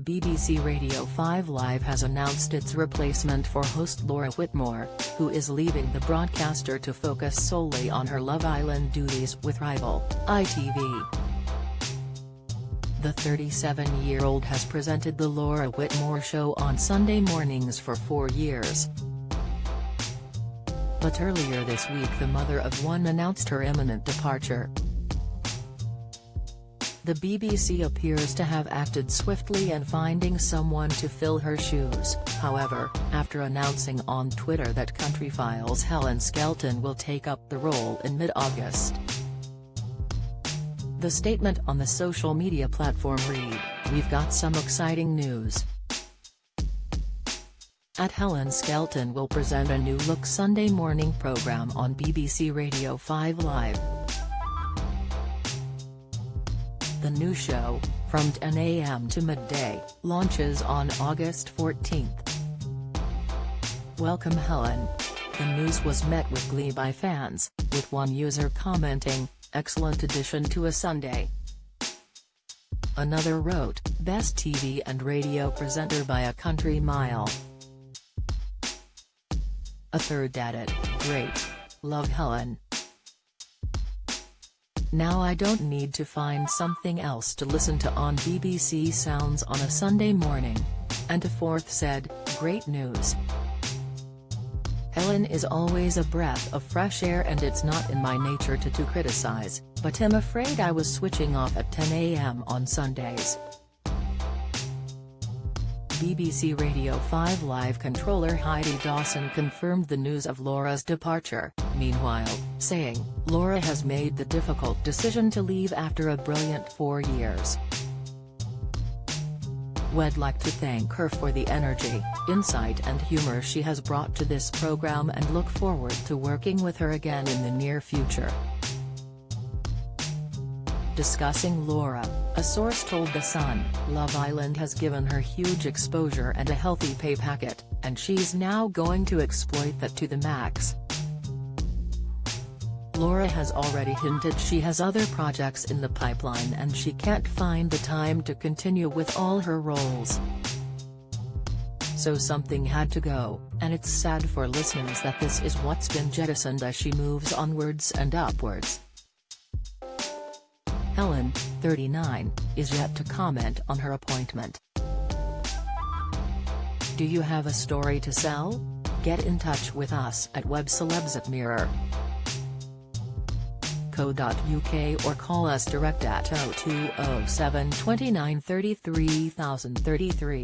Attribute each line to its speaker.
Speaker 1: BBC Radio 5 Live has announced its replacement for host Laura Whitmore, who is leaving the broadcaster to focus solely on her Love Island duties with rival, ITV. The 37-year-old has presented The Laura Whitmore Show on Sunday mornings for 4 years. But earlier this week the mother of one announced her imminent departure. The BBC appears to have acted swiftly in finding someone to fill her shoes, however, after announcing on Twitter that Countryfile's Helen Skelton will take up the role in mid-August. The statement on the social media platform read, "We've got some exciting news. Helen Skelton will present a new look Sunday morning programme on BBC Radio 5 Live. The new show, from 10 a.m. to midday, launches on August 14th. Welcome Helen." The news was met with glee by fans, with one user commenting, "Excellent addition to a Sunday." Another wrote, "Best TV and radio presenter by a country mile." A third added, "Great. Love Helen. Now I don't need to find something else to listen to on BBC Sounds on a Sunday morning." And a fourth said, "Great news. Helen is always a breath of fresh air and it's not in my nature to criticize, but I'm afraid I was switching off at 10 a.m. on Sundays." BBC Radio 5 Live controller Heidi Dawson confirmed the news of Laura's departure, meanwhile, saying, "Laura has made the difficult decision to leave after a brilliant 4 years. We'd like to thank her for the energy, insight and humor she has brought to this program and look forward to working with her again in the near future." Discussing Laura, a source told The Sun, "Love Island has given her huge exposure and a healthy pay packet, and she's now going to exploit that to the max. Laura has already hinted she has other projects in the pipeline and she can't find the time to continue with all her roles. So something had to go, and it's sad for listeners that this is what's been jettisoned as she moves onwards and upwards." Helen, 39, is yet to comment on her appointment. Do you have a story to sell? Get in touch with us at webcelebs@mirror.co.uk or call us direct at 0207 29 33 033.